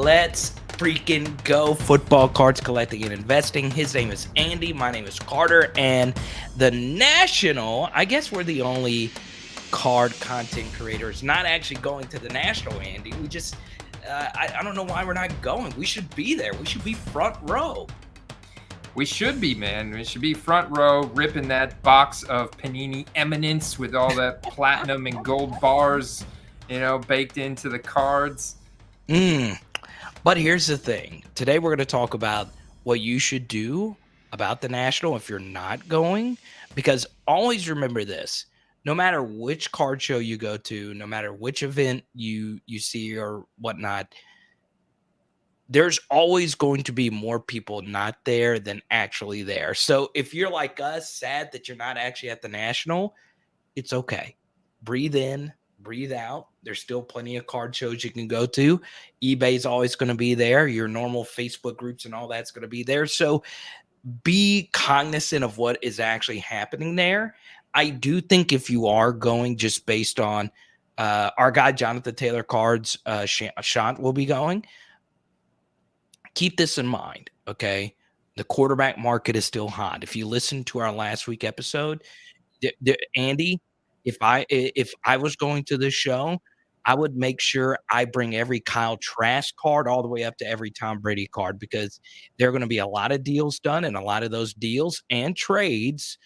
Let's freaking go. Football cards collecting and investing. His name is Andy. My name is Carter. And the National, I guess we're the only card content creators not actually going to the National, Andy. We just, I don't know why we're not going. We should be there. We should be front row. We should be, man. We should be front row, ripping that box of Panini Eminence with all that platinum and gold bars, baked into the cards. But here's the thing. Today we're going to talk about what you should do about the National if you're not going. Because always remember this. No matter which card show you go to, no matter which event you see or whatnot, there's always going to be more people not there than actually there. So if you're like us, sad that you're not actually at the National, it's okay. Breathe in, breathe out. There's still plenty of card shows you can go to. eBay's always going to be there. Your normal Facebook groups and all that's going to be there. So be cognizant of what is actually happening there. I do think if you are going just based on our guy, Jonathan Taylor Cards, Shant will be going. Keep this in mind, okay? The quarterback market is still hot. If you listen to our last week episode, Andy, if I was going to this show, I would make sure I bring every Kyle Trask card all the way up to every Tom Brady card because there are going to be a lot of deals done, and a lot of those deals and trades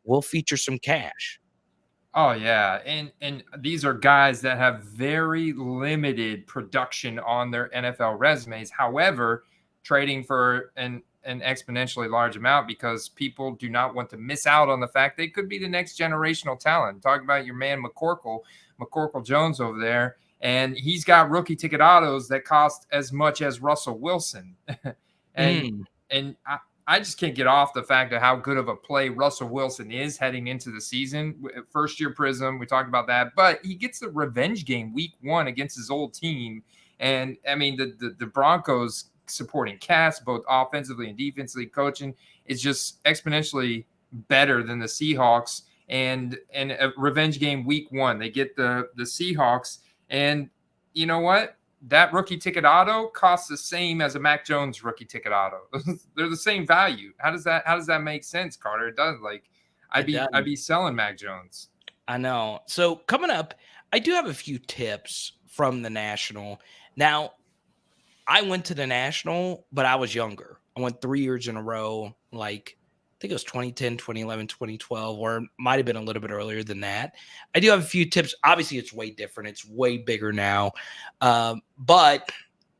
will feature some cash. Oh yeah, and these are guys that have very limited production on their NFL resumes. However, trading for an exponentially large amount because people do not want to miss out on the fact they could be the next generational talent. Talk about your man McCorkle Jones over there, and he's got rookie ticket autos that cost as much as Russell Wilson. and I just can't get off the fact of how good of a play Russell Wilson is heading into the season. First year Prism, we talked about that, but he gets the revenge game week 1 against his old team. And I mean, the Broncos supporting cast, both offensively and defensively, coaching is just exponentially better than the Seahawks. And a revenge game week 1, they get the Seahawks. And you know what? That rookie ticket auto costs the same as a Mac Jones rookie ticket auto. They're the same value. How does that make sense, Carter? It does. I'd be selling Mac Jones. I know. So coming up, I do have a few tips from the National. Now, I went to the National, but I was younger. I went 3 years in a row, I think it was 2010, 2011, 2012, or it might have been a little bit earlier than that. I do have a few tips. Obviously, it's way different. It's way bigger now. But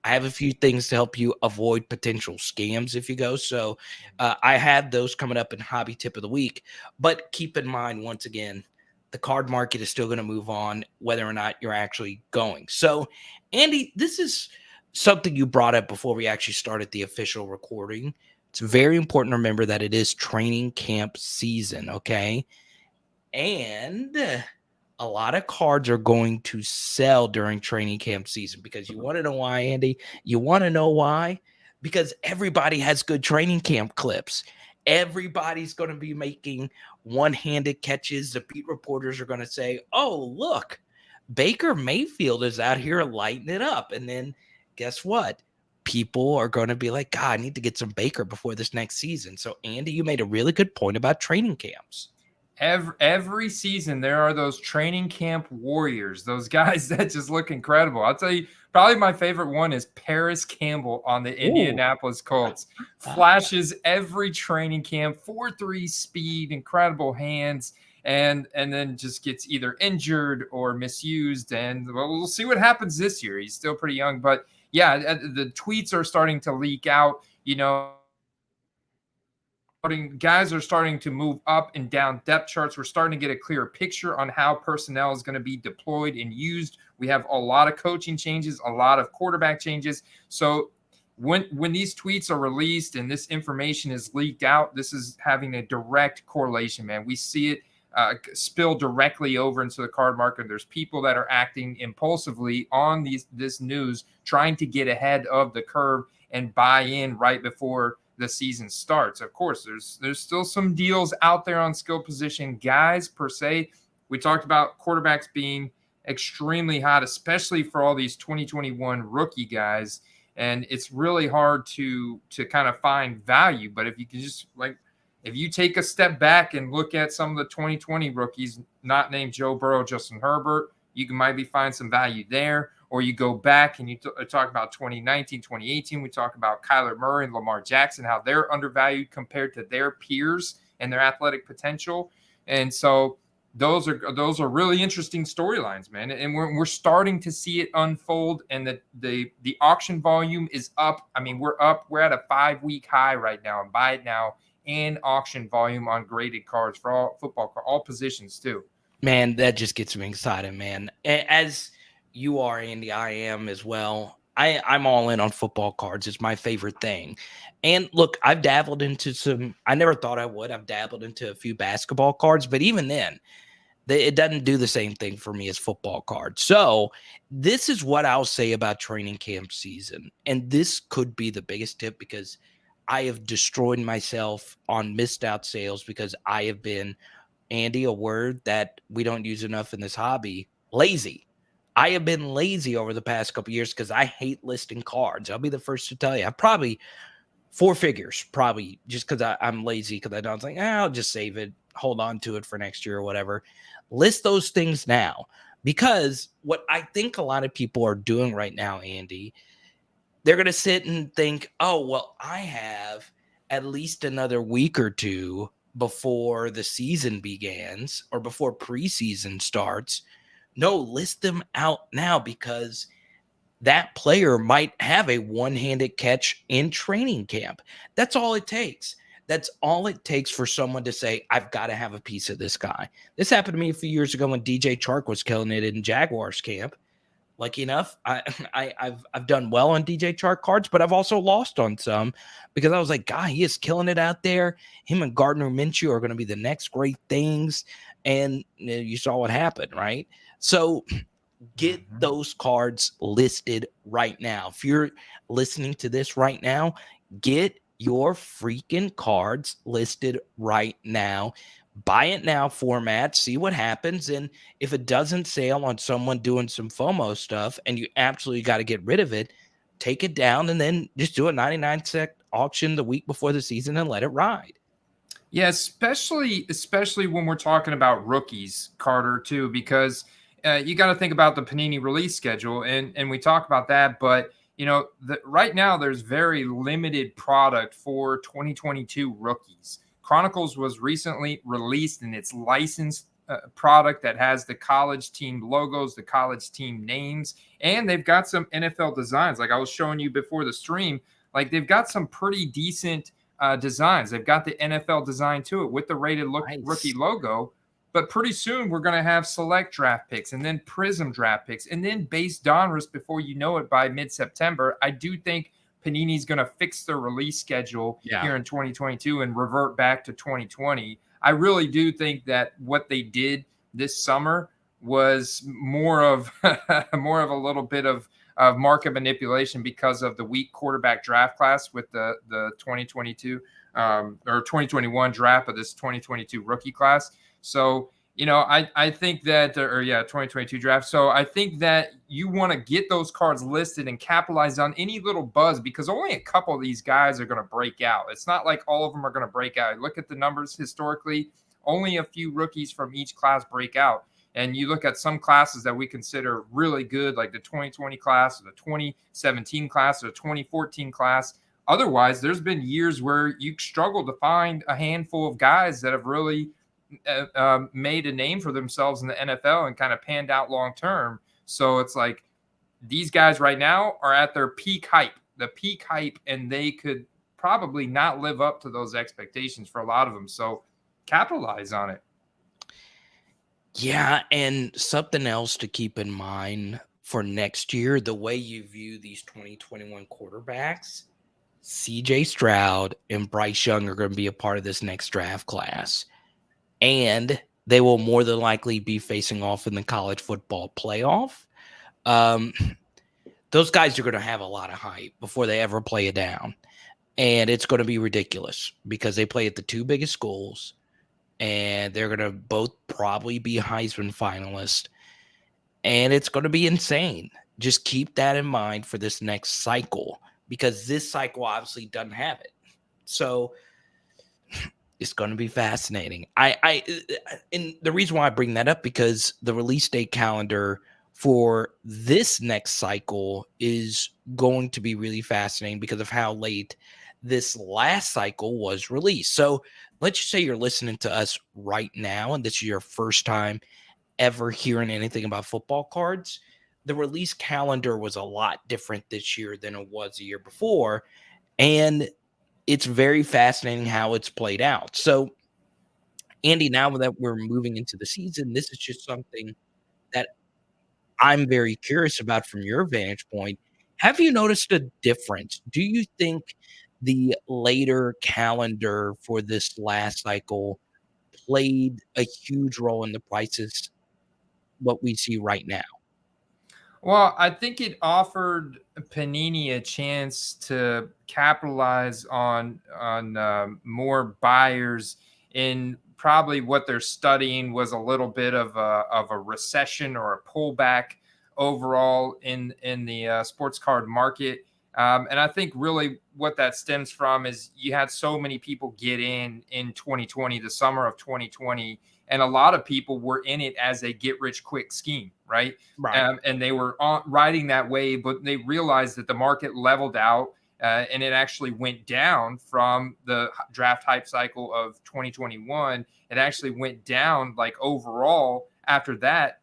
I have a few things to help you avoid potential scams if you go. So I have those coming up in Hobby Tip of the Week. But keep in mind, once again, the card market is still going to move on whether or not you're actually going. So, Andy, this is something you brought up before we actually started the official recording. It's very important to remember that it is training camp season, okay? And a lot of cards are going to sell during training camp season because you want to know why, Andy? You want to know why? Because everybody has good training camp clips. Everybody's going to be making one-handed catches. The beat reporters are going to say, oh, look, Baker Mayfield is out here lighting it up. And then guess what? People are going to be like, God, I need to get some Baker before this next season. So, Andy, you made a really good point about training camps. Every season, there are those training camp warriors, those guys that just look incredible. I'll tell you, probably my favorite one is Paris Campbell on the Indianapolis Colts. Flashes every training camp, 4.3 speed, incredible hands, and then just gets either injured or misused. And we'll see what happens this year. He's still pretty young, but yeah, the tweets are starting to leak out, guys are starting to move up and down depth charts. We're starting to get a clearer picture on how personnel is going to be deployed and used. We have a lot of coaching changes, a lot of quarterback changes. So when these tweets are released and this information is leaked out, this is having a direct correlation, man. We see it spill directly over into the card market. There's people that are acting impulsively on this news, trying to get ahead of the curve and buy in right before the season starts. Of course, there's still some deals out there on skill position guys per se. We talked about quarterbacks being extremely hot, especially for all these 2021 rookie guys. and it's really hard to kind of find value. But if you can just if you take a step back and look at some of the 2020 rookies, not named Joe Burrow, Justin Herbert, you can maybe find some value there. Or you go back and you talk about 2019, 2018. We talk about Kyler Murray and Lamar Jackson, how they're undervalued compared to their peers and their athletic potential. And so those are really interesting storylines, man. And we're starting to see it unfold. And the auction volume is up. I mean, we're at a 5-week high right now, and buy it now, and auction volume on graded cards for all positions too. Man, that just gets me excited, man. As you are, Andy, I am as well. I'm all in on football cards. It's my favorite thing. And look, I've dabbled into some, I never thought I would. I've dabbled into a few basketball cards, but even then, it doesn't do the same thing for me as football cards. So this is what I'll say about training camp season. And this could be the biggest tip, because I have destroyed myself on missed out sales because I have been, Andy, a word that we don't use enough in this hobby, lazy. I have been lazy over the past couple years because I hate listing cards. I'll be the first to tell you. I probably 4 figures, probably just because I'm lazy, because I don't think I'll just save it, hold on to it for next year or whatever. List those things now, because what I think a lot of people are doing right now, Andy, they're going to sit and think, oh, well, I have at least another week or two before the season begins or before preseason starts. No, list them out now, because that player might have a one-handed catch in training camp. That's all it takes. That's all it takes for someone to say, I've got to have a piece of this guy. This happened to me a few years ago when DJ Chark was killing it in Jaguars camp. Lucky enough, I've done well on DJ Chark cards, but I've also lost on some because I was like, God, he is killing it out there. Him and Gardner Minshew are going to be the next great things. And you saw what happened, right? So get those cards listed right now. If you're listening to this right now, get your freaking cards listed right now. Buy it now format, see what happens. And if it doesn't sell on someone doing some FOMO stuff and you absolutely got to get rid of it, take it down and then just do a 99-cent auction the week before the season and let it ride. Yeah, especially when we're talking about rookies, Carter, too, because you got to think about the Panini release schedule, and we talk about that. But right now there's very limited product for 2022 rookies. Chronicles was recently released in its licensed product that has the college team logos, the college team names, and they've got some NFL designs. Like I was showing you before the stream, like they've got some pretty decent designs. They've got the NFL design to it with the rated rookie logo. But pretty soon we're going to have select draft picks and then prism draft picks and then base donruss before you know it by mid-September. I do think Panini's going to fix their release schedule here in 2022 and revert back to 2020. I really do think that what they did this summer was more of a little bit of market manipulation because of the weak quarterback draft class with the 2022 or 2021 draft of this 2022 rookie class. So, I think that, 2022 draft. So I think that you want to get those cards listed and capitalize on any little buzz, because only a couple of these guys are going to break out. It's not like all of them are going to break out. Look at the numbers historically, only a few rookies from each class break out. And you look at some classes that we consider really good, like the 2020 class or the 2017 class or the 2014 class. Otherwise, there's been years where you struggle to find a handful of guys that have really made a name for themselves in the NFL and kind of panned out long term. So it's like these guys right now are at their peak hype, and they could probably not live up to those expectations for a lot of them. So capitalize on it. Yeah, and something else to keep in mind for next year, the way you view these 2021 quarterbacks, CJ Stroud and Bryce Young are going to be a part of this next draft class. And they will more than likely be facing off in the college football playoff. Those guys are going to have a lot of hype before they ever play it down. And it's going to be ridiculous because they play at the 2 biggest schools. And they're going to both probably be Heisman finalists. And it's going to be insane. just keep that in mind for this next cycle, because this cycle obviously doesn't have it. So it's going to be fascinating. And the reason why I bring that up, because the release date calendar for this next cycle is going to be really fascinating because of how late this last cycle was released. So let's just say you're listening to us right now and this is your first time ever hearing anything about football cards. The release calendar was a lot different this year than it was a year before. And it's very fascinating how it's played out. So, Andy, now that we're moving into the season, this is just something that I'm very curious about from your vantage point. Have you noticed a difference? Do you think the later calendar for this last cycle played a huge role in the prices, what we see right now? Well, I think it offered Panini a chance to capitalize on more buyers in probably what they're studying was a little bit of a recession or a pullback overall in the sports card market. And I think really what that stems from is you had so many people get in 2020, the summer of 2020, and a lot of people were in it as a get rich quick scheme, right? Right. And they were riding that wave, but they realized that the market leveled out and it actually went down from the draft hype cycle of 2021. It actually went down like overall after that.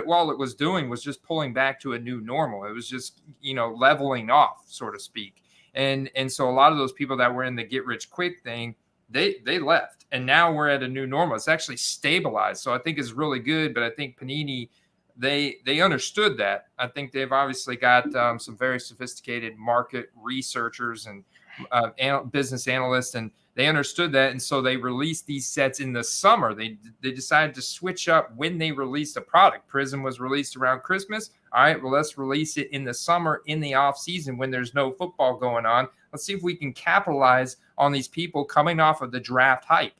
While it was doing was just pulling back to a new normal. It was just, leveling off, so to speak. And so a lot of those people that were in the get rich quick thing, they left, and now we're at a new normal. It's actually stabilized, so I think it's really good. But I think Panini, they understood that. I think they've obviously got some very sophisticated market researchers and business analysts, and they understood that, and so they released these sets in the summer. They decided to switch up when they released a product. Prism was released around Christmas. All right, well, let's release it in the summer, in the off season when there's no football going on. Let's see if we can capitalize on these people coming off of the draft hype.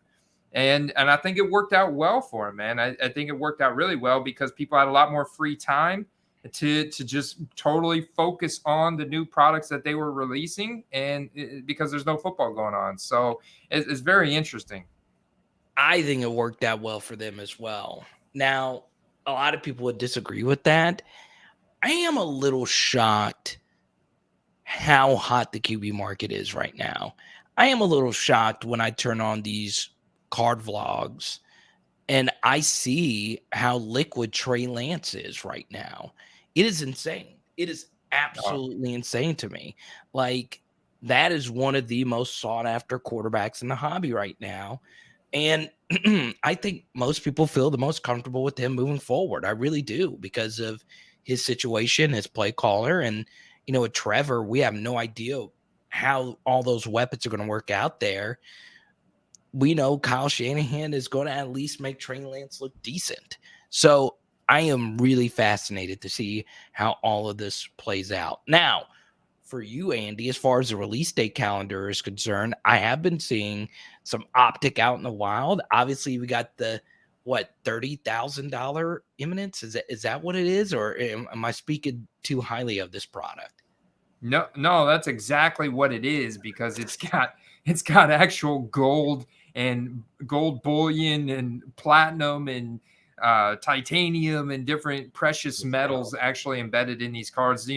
And I think it worked out well for him, man. I think it worked out really well because people had a lot more free time to just totally focus on the new products that they were releasing, and because there's no football going on. So it's very interesting. I think it worked out well for them as well. Now, a lot of people would disagree with that. I am a little shocked how hot the QB market is right now. I am a little shocked when I turn on these card vlogs and I see how liquid Trey Lance is right now. It is insane. It is absolutely insane to me. Like, that is one of the most sought after quarterbacks in the hobby right now. And I think most people feel the most comfortable with him moving forward. I really do, because of his situation, his play caller. And, with Trevor, we have no idea how all those weapons are going to work out there. We know Kyle Shanahan is going to at least make Trey Lance look decent. So I am really fascinated to see how all of this plays out. Now, for you, Andy, as far as the release date calendar is concerned, I have been seeing some optic out in the wild. Obviously, we got the $30,000 imminence. Is that what it is, or am I speaking too highly of this product? No, that's exactly what it is, because it's got actual gold and gold bullion and platinum and titanium and different precious metals actually embedded in these cards.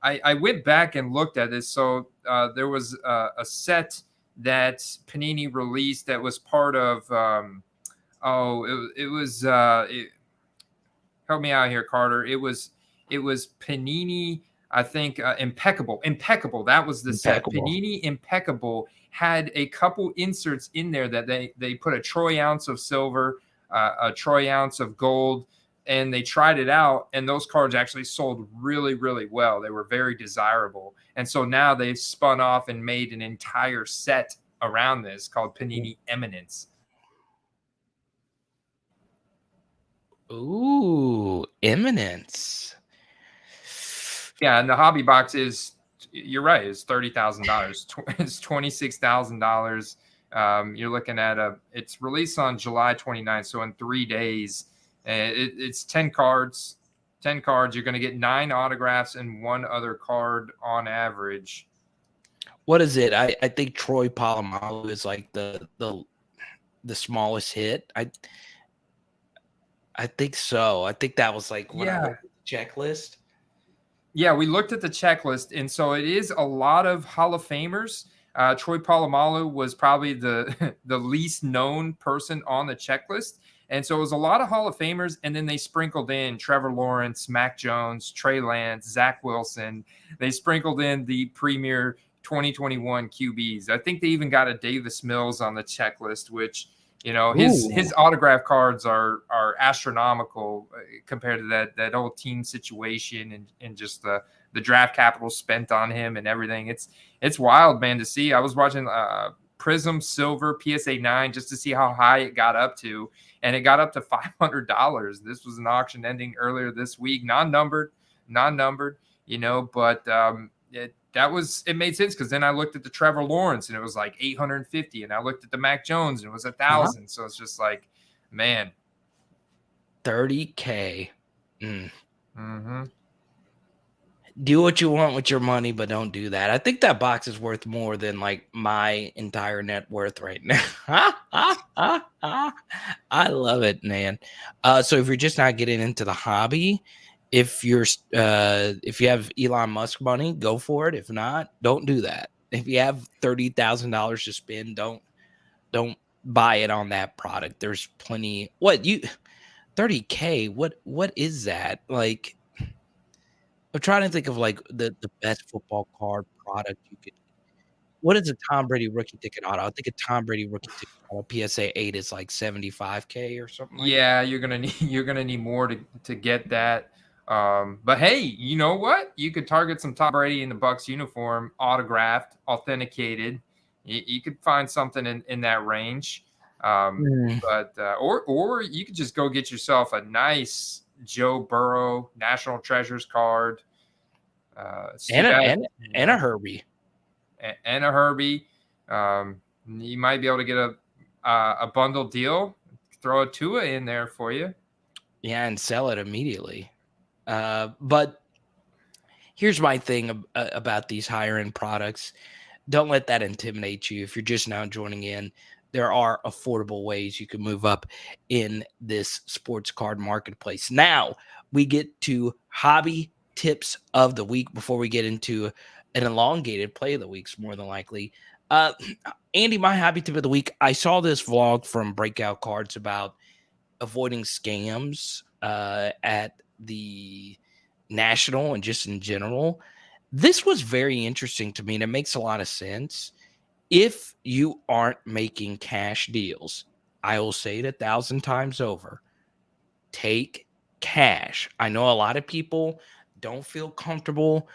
I went back and looked at this. So there was a set that Panini released that was part of. Help me out here, Carter. It was Panini. I think Impeccable. That was the set. Impeccable. Panini Impeccable had a couple inserts in there that they put a troy ounce of silver, a troy ounce of gold, and they tried it out. And those cards actually sold really, really well. They were very desirable. And so now they've spun off and made an entire set around this called Panini Eminence. Ooh, Eminence. Yeah, and the hobby box is, you're right, it's $30,000. It's $26,000. You're looking at it's released on July 29th, so in 3 days. It's 10 cards. 10 cards, you're going to get 9 autographs and 1 other card on average. What is it? I think Troy Polamalu is like the smallest hit. I think so. I think that was like when I looked at the checklist. Yeah, we looked at the checklist, and so it is a lot of Hall of Famers. Troy Polamalu was probably the the least known person on the checklist, and so it was a lot of Hall of Famers. And then they sprinkled in Trevor Lawrence, Mac Jones, Trey Lance, Zach Wilson. They sprinkled in the premier 2021 QBs. I think they even got a Davis Mills on the checklist, which his autograph cards are astronomical compared to that old team situation and just the draft capital spent on him and everything. It's wild, man, to see. I was watching Prism Silver PSA 9 just to see how high it got up to, and it got up to $500. This was an auction ending earlier this week, non-numbered, but it made sense because then I looked at the Trevor Lawrence and it was like 850, and I looked at the Mac Jones and it was 1,000. So it's just like, man, $30K. Do what you want with your money, but don't do that. I think that box is worth more than like my entire net worth right now. I love it, man. So if you're just not getting into the hobby, if you have Elon Musk money, go for it. If not, don't do that. If you have $30,000 to spend, don't buy it on that product. There's plenty. 30K? What is that? Like, I'm trying to think of like the best football card product you could. What is a Tom Brady rookie ticket auto? I think a Tom Brady rookie ticket auto PSA 8 is like 75K or something like that. Yeah, you're gonna need more to get that. But hey, you know what? You could target some Tom Brady in the Bucs uniform, autographed, authenticated. You could find something in that range. But or you could just go get yourself a nice Joe Burrow National Treasures card. And a Herbie. And a Herbie. You might be able to get a bundle deal. Throw a Tua in there for you. Yeah, and sell it immediately. But here's my thing about these higher end products. Don't let that intimidate you. If you're just now joining in, there are affordable ways you can move up in this sports card marketplace. Now we get to hobby tips of the week before we get into an elongated play of the weeks, more than likely. Andy, my hobby tip of the week, I saw this vlog from Breakout Cards about avoiding scams at the National and just in general. This was very interesting to me, and it makes a lot of sense. If you aren't making cash deals, I will say it 1,000 times over, take cash. I know a lot of people don't feel comfortable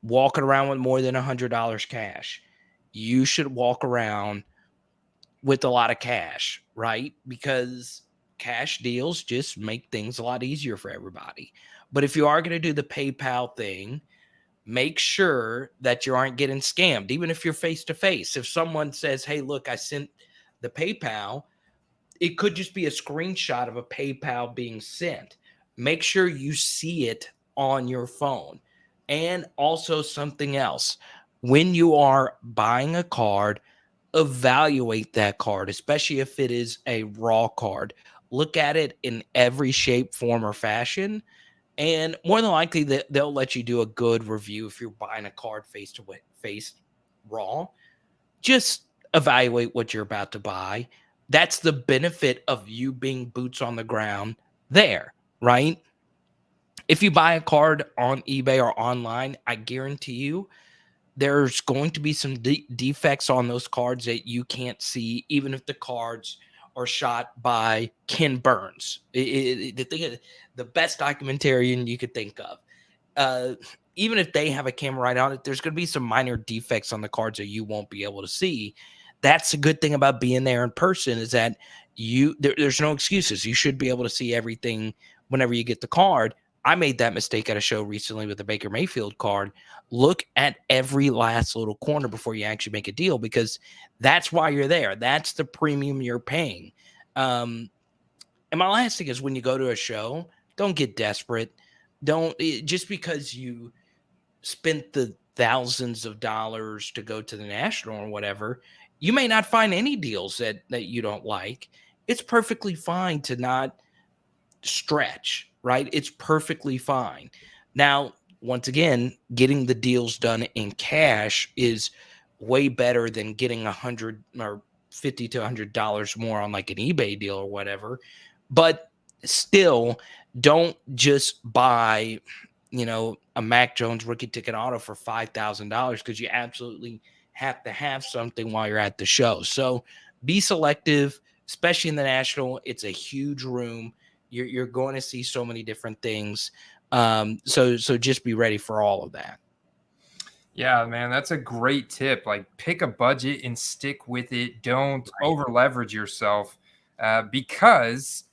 walking around with more than $100 cash. You should walk around with a lot of cash, right? Because cash deals just make things a lot easier for everybody. But if you are going to do the PayPal thing, make sure that you aren't getting scammed, even if you're face to face. If someone says, hey, look, I sent the PayPal, it could just be a screenshot of a PayPal being sent. Make sure you see it on your phone. And also something else, when you are buying a card, evaluate that card, especially if it is a raw card. Look at it in every shape, form, or fashion. And more than likely, they'll let you do a good review if you're buying a card face to face raw. Just evaluate what you're about to buy. That's the benefit of you being boots on the ground there, right? If you buy a card on eBay or online, I guarantee you there's going to be some defects on those cards that you can't see, even if the cards are shot by Ken Burns, the best documentarian you could think of. Even if they have a camera right on it, there's going to be some minor defects on the cards that you won't be able to see. That's a good thing about being there in person, is that there's no excuses. You should be able to see everything whenever you get the card. I made that mistake at a show recently with the Baker Mayfield card. Look at every last little corner before you actually make a deal, because that's why you're there. That's the premium you're paying. And my last thing is, when you go to a show, don't get desperate. just because you spent the thousands of dollars to go to the national or whatever, you may not find any deals that you don't like. It's perfectly fine to not stretch, right? It's perfectly fine. Now, once again, getting the deals done in cash is way better than getting 150 to $100 more on like an eBay deal or whatever. But still, don't just buy, a Mac Jones rookie ticket auto for $5,000 because you absolutely have to have something while you're at the show. So be selective, especially in the national. It's a huge room. You're going to see so many different things. So just be ready for all of that. Yeah, man, that's a great tip. Like, pick a budget and stick with it. Don't Right. over leverage yourself, because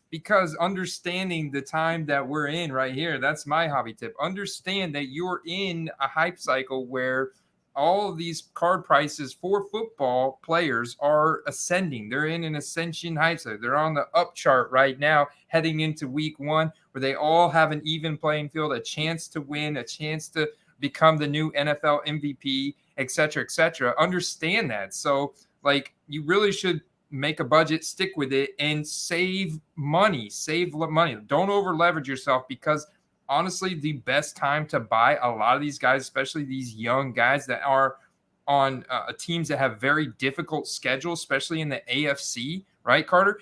understanding the time that we're in right here, that's my hobby tip. Understand that you're in a hype cycle where all of these card prices for football players are ascending. They're in an ascension hype cycle. They're on the up chart right now, heading into week 1, where they all have an even playing field, a chance to win, a chance to become the new NFL MVP, et cetera, et cetera. Understand that. So, like, you really should make a budget, stick with it, and save money. Save money. Don't over leverage yourself, because honestly, the best time to buy a lot of these guys, especially these young guys that are on teams that have very difficult schedules, especially in the AFC, right, Carter?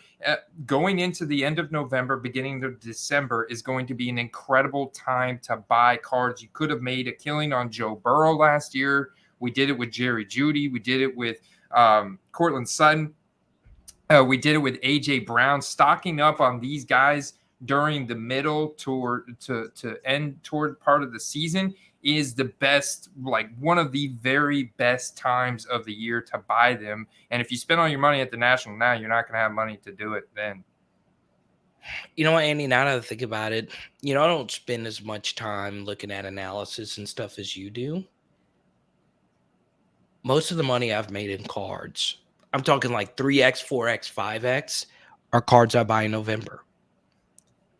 Going into the end of November, beginning of December is going to be an incredible time to buy cards. You could have made a killing on Joe Burrow last year. We did it with Jerry Jeudy. We did it with Cortland Sutton. We did it with AJ Brown. Stocking up on these guys during the middle to end toward part of the season is the best, like one of the very best times of the year to buy them. And if you spend all your money at the national now, you're not going to have money to do it then. You know what, Andy, now that I think about it, I don't spend as much time looking at analysis and stuff as you do. Most of the money I've made in cards, I'm talking like 3x, 4x, 5x, are cards I buy in November.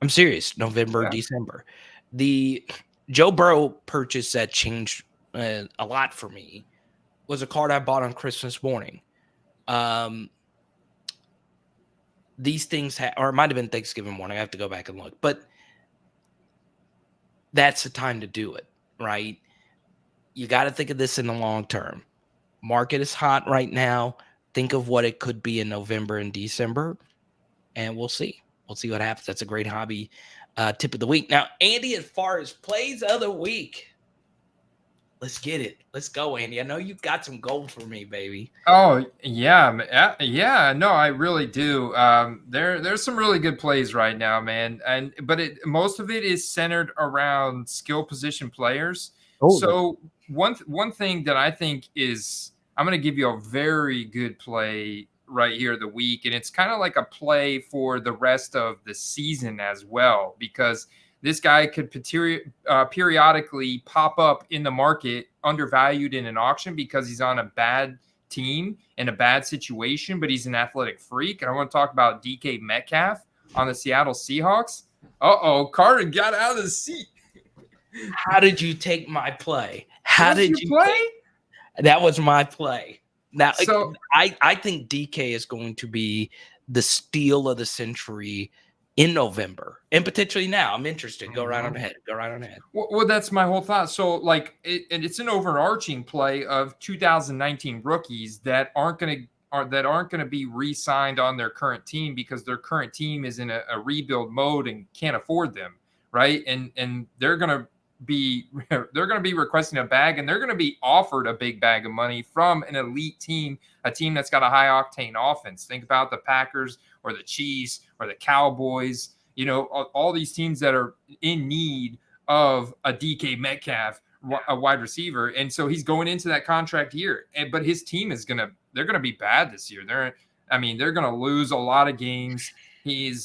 I'm serious. November, Yeah. December. The Joe Burrow purchase that changed a lot for me was a card I bought on Christmas morning. These things, or it might have been Thanksgiving morning. I have to go back and look, but that's the time to do it, right? You got to think of this in the long term. Market is hot right now. Think of what it could be in November and December, and we'll see. We'll see what happens. That's a great hobby tip of the week. Now, Andy, as far as plays of the week, let's get it. Let's go, Andy. I know you've got some gold for me, baby. Oh yeah, yeah. No, I really do. There's some really good plays right now, man. But most of it is centered around skill position players. Oh, So one thing that I think is, I'm going to give you a very good play right here of the week, and it's kind of like a play for the rest of the season as well, because this guy could periodically pop up in the market undervalued in an auction because he's on a bad team in a bad situation, but he's an athletic freak. And I want to talk about DK Metcalf on the Seattle Seahawks. Uh-oh, Carter got out of the seat. How did you take my play? How What's did your you play? That was my play. Now, So I think DK is going to be the steal of the century in November and potentially now. I'm interested. Go right on ahead. Go right on ahead. Well, that's my whole thought. So, like, it's an overarching play of 2019 rookies that aren't going to be re-signed on their current team because their current team is in a rebuild mode and can't afford them, right? And they're going to be requesting a bag, and they're going to be offered a big bag of money from an elite team, a team that's got a high octane offense. Think about the Packers or the Chiefs or the Cowboys. All these teams that are in need of a DK Metcalf, a wide receiver. And so he's going into that contract year. But his team they're going to be bad this year. They're going to lose a lot of games. He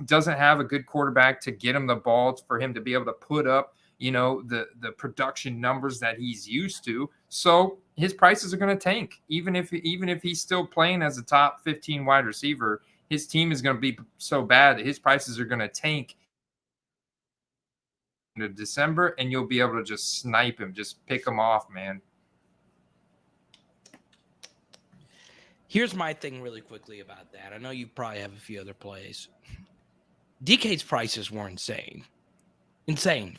doesn't have a good quarterback to get him the ball for him to be able to put up, the production numbers that he's used to. So his prices are going to tank. Even if he's still playing as a top 15 wide receiver, his team is going to be so bad that his prices are going to tank. into December, and you'll be able to just snipe him, just pick him off, man. Here's my thing really quickly about that. I know you probably have a few other plays. DK's prices were insane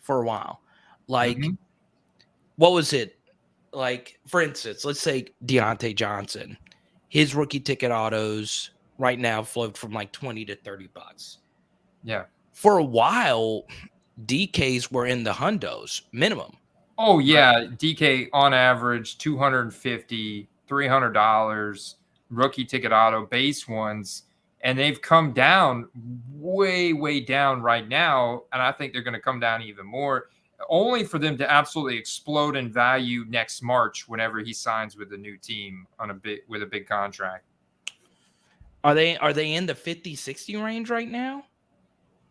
for a while. Like, what was it? Like, for instance, let's say Deontay Johnson. His rookie ticket autos right now float from like 20 to 30 bucks. Yeah. For a while, DKs were in the hundos minimum. Oh, yeah. Right? DK on average, $250, $300, rookie ticket auto, base ones. And they've come down way, way down right now. And I think they're going to come down even more, only for them to absolutely explode in value next March whenever he signs with a new team with a big contract. Are they in the 50, 60 range right now?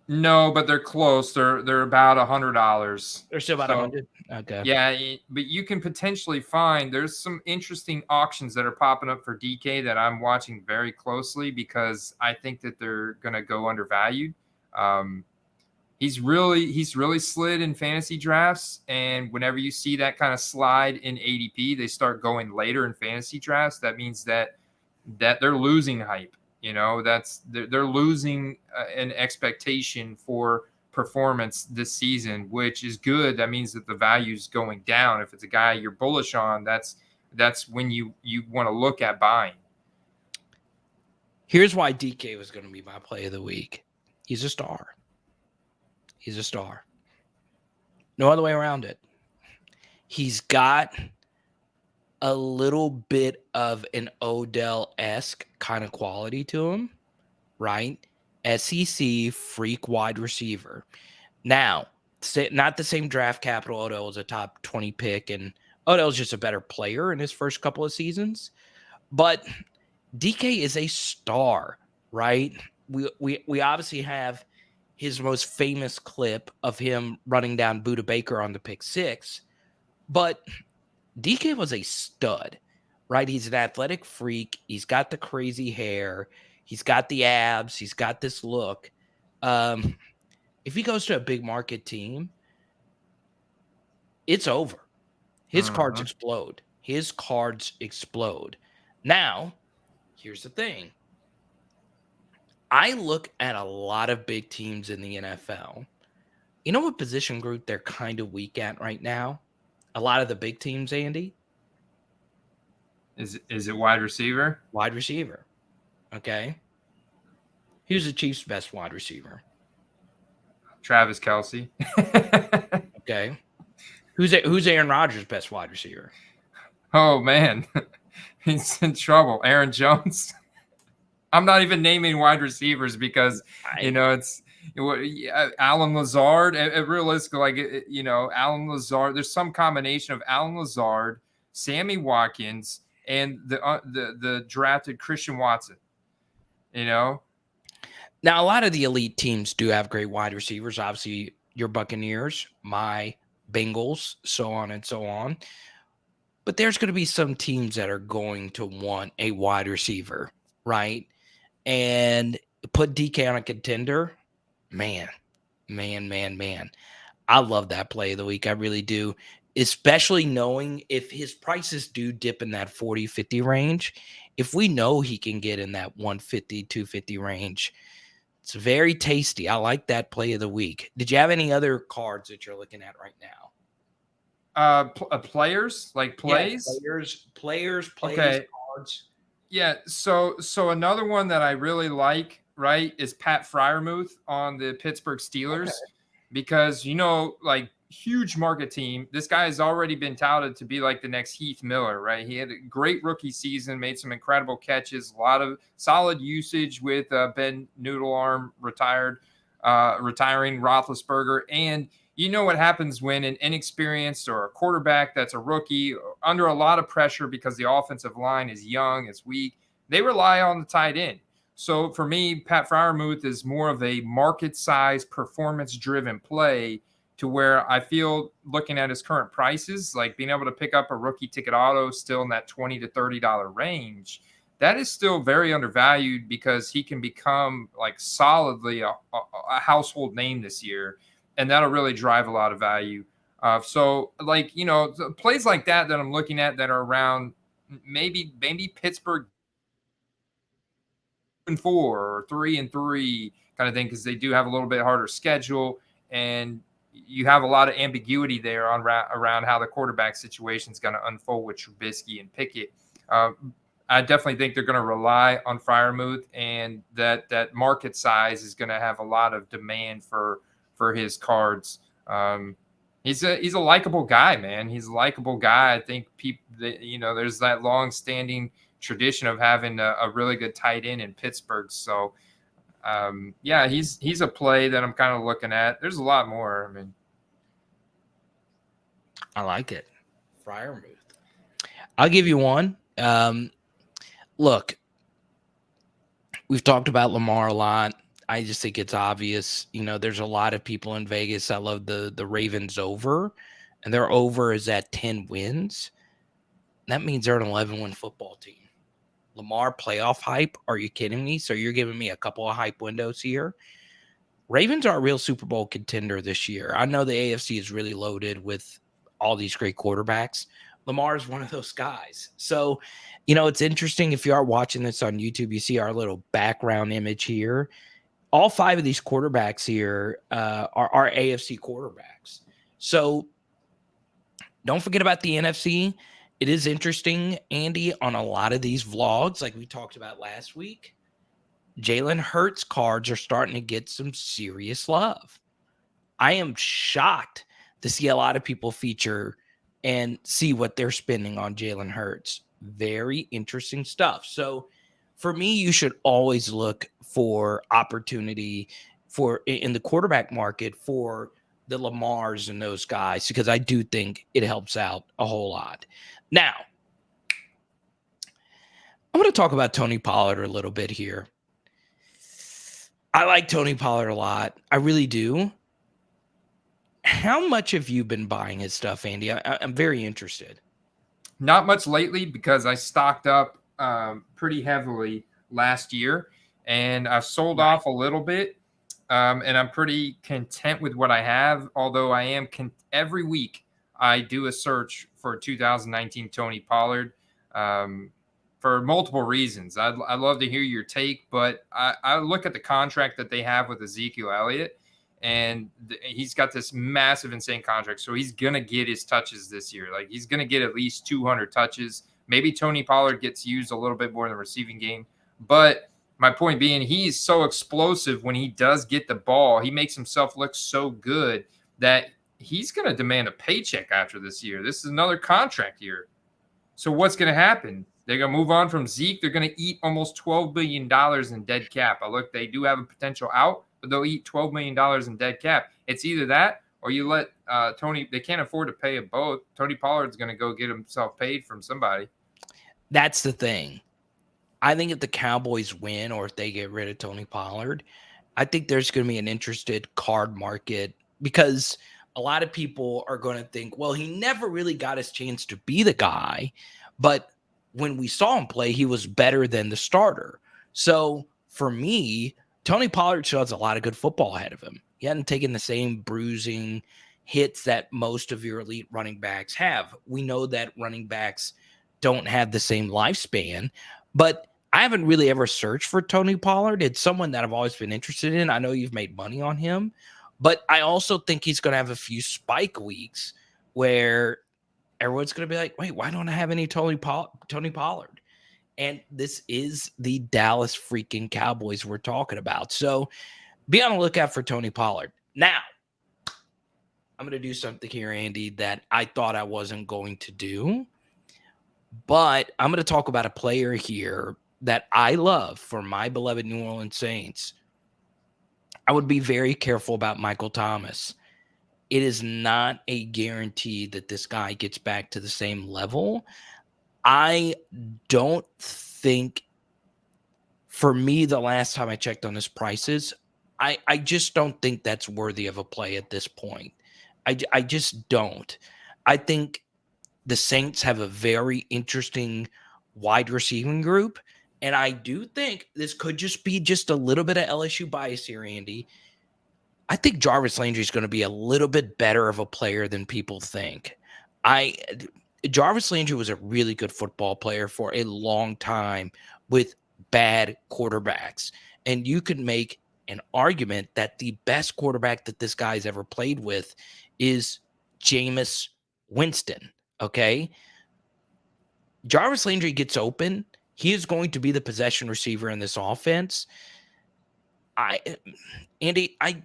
No, but they're close. They're about $100. They're still about 100. Okay. Yeah, but you can potentially find there's some interesting auctions that are popping up for DK that I'm watching very closely because I think that they're going to go undervalued. He's really slid in fantasy drafts, and whenever you see that kind of slide in ADP, they start going later in fantasy drafts. That means that they're losing hype. You know, they're losing an expectation for performance this season, which is good. That means that the value's going down. If it's a guy you're bullish on, that's when you want to look at buying. Here's why DK was going to be my play of the week. He's a star. He's a star. No other way around it. He's got a little bit of an Odell-esque kind of quality to him, right? SEC freak wide receiver. Now, not the same draft capital. Odell was a top 20 pick, and Odell's just a better player in his first couple of seasons. But DK is a star, right? We obviously have his most famous clip of him running down Buda Baker on the pick 6, but DK was a stud, right? He's an athletic freak. He's got the crazy hair. He's got the abs. He's got this look. If he goes to a big market team, it's over. His cards explode. His cards explode. Now, here's the thing. I look at a lot of big teams in the NFL. You know what position group they're kind of weak at right now? A lot of the big teams, Andy. Is it wide receiver? Wide receiver. Okay. Who's the Chiefs' best wide receiver? Travis Kelce. Okay. Who's Aaron Rodgers' best wide receiver? Oh, man. He's in trouble. Aaron Jones. I'm not even naming wide receivers because, it's Alan Lazard. Realistically, Alan Lazard. There's some combination of Alan Lazard, Sammy Watkins, and the drafted Christian Watson. Now a lot of the elite teams do have great wide receivers. Obviously, your Buccaneers, my Bengals, so on and so on. But there's going to be some teams that are going to want a wide receiver, right? And put DK on a contender. Man. I love that play of the week. I really do. Especially knowing if his prices do dip in that 40, 50 range. If we know he can get in that 150, 250 range, it's very tasty. I like that play of the week. Did you have any other cards that you're looking at right now? Players, like plays? Yeah, players, okay. Cards. Yeah, so another one that I really like, right, is Pat Freiermuth on the Pittsburgh Steelers, because huge market team. This guy has already been touted to be like the next Heath Miller, right? He had a great rookie season, made some incredible catches, a lot of solid usage with Ben Noodlearm retiring Roethlisberger. And you know what happens when an inexperienced or a quarterback that's a rookie under a lot of pressure because the offensive line is young, it's weak, they rely on the tight end. So for me, Pat Freiermuth is more of a market size, performance-driven play, to where I feel, looking at his current prices, like being able to pick up a rookie ticket auto still in that $20 to $30 range, that is still very undervalued because he can become like solidly a household name this year. and that'll really drive a lot of value. So like, plays like that I'm looking at that are around maybe Pittsburgh 4 or 3-3 kind of thing, because they do have a little bit harder schedule, and you have a lot of ambiguity there on around how the quarterback situation is going to unfold with Trubisky and Pickett. I definitely think they're going to rely on Freiermuth, and that market size is going to have a lot of demand for his cards. He's a likable guy, man. He's a likable guy. I think people, there's that long-standing tradition of having a really good tight end in Pittsburgh. So, yeah, he's a play that I'm kind of looking at. There's a lot more. I mean, I like it. Freiermuth. I'll give you one. Look, we've talked about Lamar a lot. I just think it's obvious. There's a lot of people in Vegas that love the Ravens over, and their over is at 10 wins. That means they're an 11-win football team. Lamar playoff hype? Are you kidding me? So you're giving me a couple of hype windows here. Ravens are a real Super Bowl contender this year. I know the AFC is really loaded with all these great quarterbacks. Lamar is one of those guys. So, it's interesting. If you are watching this on YouTube, you see our little background image here. All 5 of these quarterbacks here are AFC quarterbacks. So don't forget about the NFC. It is interesting, Andy, on a lot of these vlogs, like we talked about last week, Jalen Hurts cards are starting to get some serious love. I am shocked to see a lot of people feature and see what they're spending on Jalen Hurts. Very interesting stuff. So for me, you should always look for opportunity in the quarterback market for the Lamars and those guys, because I do think it helps out a whole lot. Now, I'm going to talk about Tony Pollard a little bit here. I like Tony Pollard a lot. I really do. How much have you been buying his stuff, Andy? I'm very interested. Not much lately, because I stocked up pretty heavily last year, and I've sold off a little bit, and I'm pretty content with what I have. Although I am every week I do a search for 2019 Tony Pollard for multiple reasons. I'd love to hear your take, but I look at the contract that they have with Ezekiel Elliott, and he's got this massive, insane contract. So he's going to get his touches this year. Like, he's going to get at least 200 touches. Maybe Tony Pollard gets used a little bit more in the receiving game. But my point being, he's so explosive when he does get the ball. He makes himself look so good that he's going to demand a paycheck after this year. This is another contract year. So what's going to happen? They're going to move on from Zeke. They're going to eat almost $12 billion in dead cap. They do have a potential out, but they'll eat $12 million in dead cap. It's either that, or you let Tony. They can't afford to pay both. Tony Pollard's going to go get himself paid from somebody. That's the thing. I think if the Cowboys win, or if they get rid of Tony Pollard, I think there's going to be an interested card market, because a lot of people are going to think, well, he never really got his chance to be the guy, but when we saw him play, he was better than the starter. So for me, Tony Pollard still has a lot of good football ahead of him. He hadn't taken the same bruising hits that most of your elite running backs have. We know that running backs don't have the same lifespan, but I haven't really ever searched for Tony Pollard. It's someone that I've always been interested in. I know you've made money on him, but I also think he's going to have a few spike weeks where everyone's going to be like, wait, why don't I have any Tony Pollard? And this is the Dallas freaking Cowboys we're talking about. So be on the lookout for Tony Pollard. Now, I'm going to do something here, Andy, that I thought I wasn't going to do. But I'm going to talk about a player here that I love for my beloved New Orleans Saints. I would be very careful about Michael Thomas. It is not a guarantee that this guy gets back to the same level. I don't think, for me, the last time I checked on his prices, I just don't think that's worthy of a play at this point. I just don't. I think the Saints have a very interesting wide receiving group, and I do think this could just be just a little bit of LSU bias here, Andy. I think Jarvis Landry is going to be a little bit better of a player than people think. I Jarvis Landry was a really good football player for a long time with bad quarterbacks. And you could make an argument that the best quarterback that this guy's ever played with is Jameis Winston. Okay. Jarvis Landry gets open. He is going to be the possession receiver in this offense. I Andy, I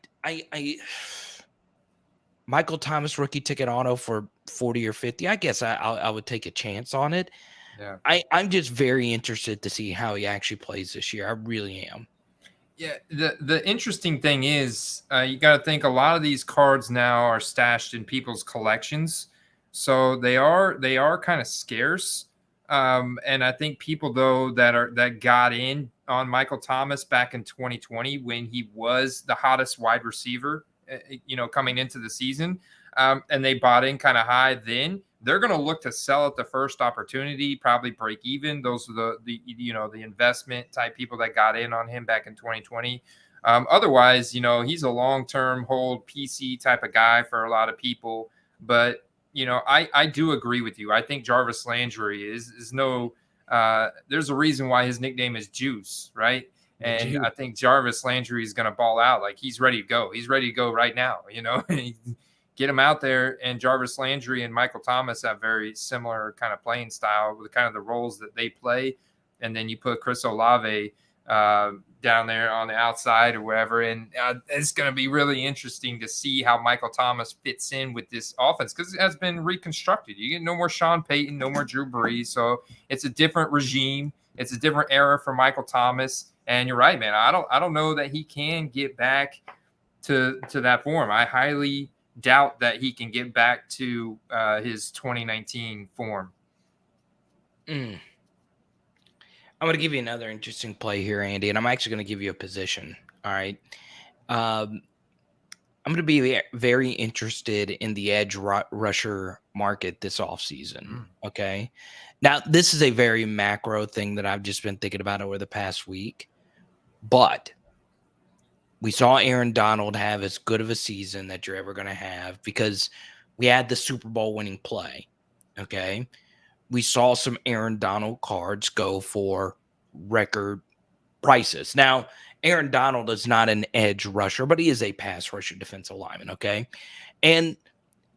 Michael Thomas rookie ticket auto for 40 or 50. I guess I would take a chance on it. Yeah. I'm just very interested to see how he actually plays this year. I really am. Yeah, the interesting thing is you got to think a lot of these cards now are stashed in people's collections, so they are kind of scarce. And I think people though that got in on Michael Thomas back in 2020 when he was the hottest wide receiver, coming into the season, and they bought in kind of high then. They're going to look to sell at the first opportunity, probably break even. Those are the investment type people that got in on him back in 2020. Otherwise, he's a long-term hold PC type of guy for a lot of people. But, I do agree with you. I think Jarvis Landry is no there's a reason why his nickname is Juice, right? And I think Jarvis Landry is going to ball out. Like, he's ready to go. He's ready to go right now, get him out there. And Jarvis Landry and Michael Thomas have very similar kind of playing style with kind of the roles that they play. And then you put Chris Olave down there on the outside or wherever. And it's going to be really interesting to see how Michael Thomas fits in with this offense because it has been reconstructed. You get no more Sean Payton, no more Drew Brees. So it's a different regime. It's a different era for Michael Thomas. And you're right, man. I don't know that he can get back to that form. I highly doubt that he can get back to his 2019 form. I'm going to give you another interesting play here, Andy, and I'm actually going to give you a position. All right. I'm going to be very interested in the edge rusher market this offseason. Okay. Now, this is a very macro thing that I've just been thinking about over the past week, but we saw Aaron Donald have as good of a season that you're ever going to have because we had the Super Bowl winning play. Okay. We saw some Aaron Donald cards go for record prices. Now, Aaron Donald is not an edge rusher, but he is a pass rusher defensive lineman. Okay. And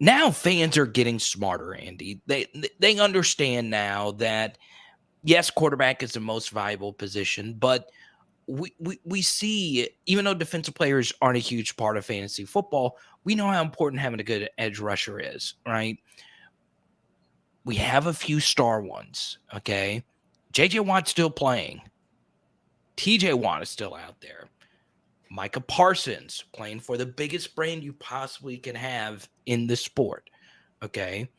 now fans are getting smarter, Andy. They understand now that, yes, quarterback is the most valuable position, but we see, even though defensive players aren't a huge part of fantasy football, we know how important having a good edge rusher is, right? We have a few star ones, okay? J.J. Watt's still playing. T.J. Watt is still out there. Micah Parsons playing for the biggest brand you possibly can have in the sport, okay?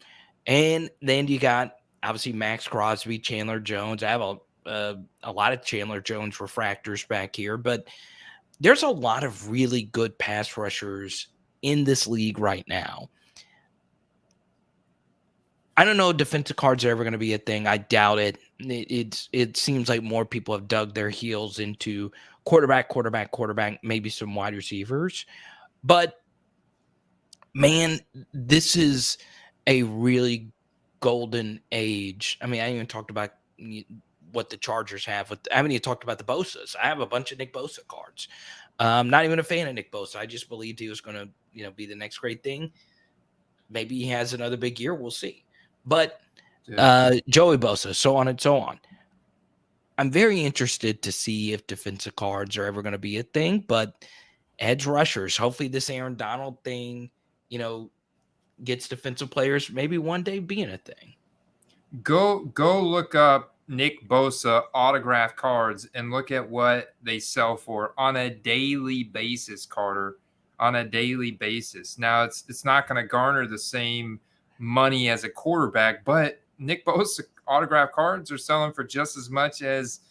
And then you got, obviously, Max Crosby, Chandler Jones. I have a lot of Chandler Jones refractors back here, but there's a lot of really good pass rushers in this league right now. I don't know if defensive cards are ever going to be a thing. I doubt it. It seems like more people have dug their heels into quarterback, maybe some wide receivers. But, man, this is a really golden age. I mean, I even talked about what the Chargers have. I haven't even talked about the Bosas. I have a bunch of Nick Bosa cards. I'm not even a fan of Nick Bosa. I just believed he was going to, be the next great thing. Maybe he has another big year. We'll see. But Joey Bosa, so on and so on. I'm very interested to see if defensive cards are ever going to be a thing. But edge rushers, hopefully this Aaron Donald thing, gets defensive players maybe one day being a thing. Go look up Nick Bosa autograph cards and look at what they sell for on a daily basis, Carter. On a daily basis. Now it's not going to garner the same money as a quarterback, but Nick Bosa autograph cards are selling for just as much as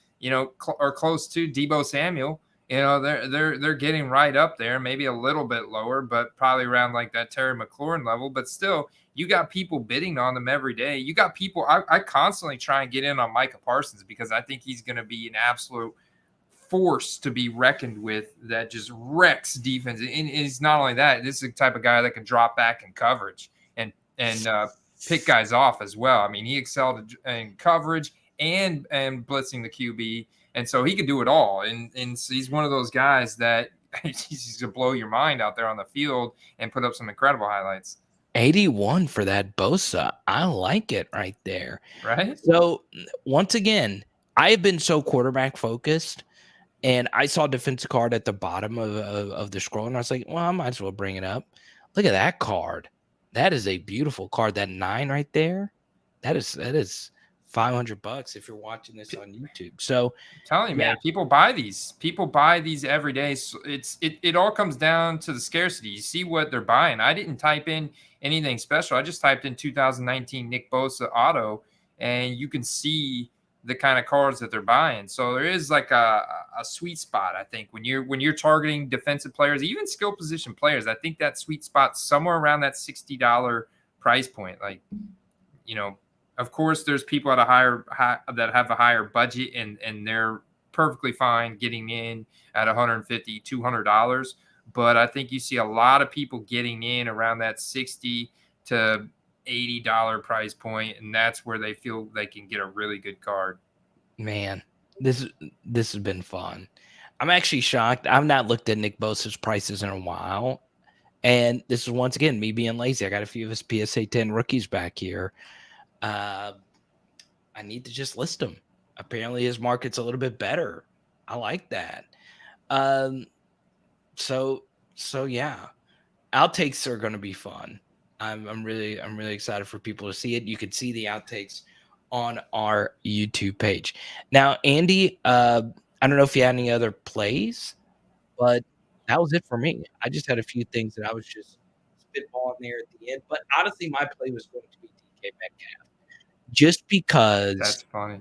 or close to Deebo Samuel. They're getting right up there, maybe a little bit lower, but probably around like that Terry McLaurin level. But still, you got people bidding on them every day. You got people. I constantly try and get in on Micah Parsons because I think he's going to be an absolute force to be reckoned with that just wrecks defense. And it's not only that, this is the type of guy that can drop back in coverage and pick guys off as well. I mean, he excelled in coverage and blitzing the QB, and so he can do it all. And he's one of those guys that he's to blow your mind out there on the field and put up some incredible highlights. 81 for that Bosa. I like it right there. Right? So once again, I have been so quarterback focused, and I saw defensive card at the bottom of the scroll, and I was like, well, I might as well bring it up. Look at that card. That is a beautiful card. That 9 right there. That is $500 if you're watching this on YouTube. So I'm telling you, man, people buy these. People buy these every day. So it all comes down to the scarcity. You see what they're buying. I didn't type in anything special. I just typed in 2019 Nick Bosa auto, and you can see the kind of cards that they're buying. So there is like a sweet spot, I think, when you're targeting defensive players, even skill position players. I think that sweet spot somewhere around that $60 price point. Like, you know, of course, there's people at that have a higher budget, and they're perfectly fine getting in at $150, $200. But I think you see a lot of people getting in around that $60 to $80 price point, and that's where they feel they can get a really good card. Man, this has been fun. I'm actually shocked. I've not looked at Nick Bosa's prices in a while, and this is once again me being lazy. I got a few of his PSA 10 rookies back here. I need to just list them. Apparently, his market's a little bit better. I like that. So yeah, outtakes are going to be fun. I'm really excited for people to see it. You can see the outtakes on our YouTube page. Now, Andy, I don't know if you had any other plays, but that was it for me. I just had a few things that I was just spitballing there at the end. But honestly, my play was going to be DK Metcalf, just because That's funny.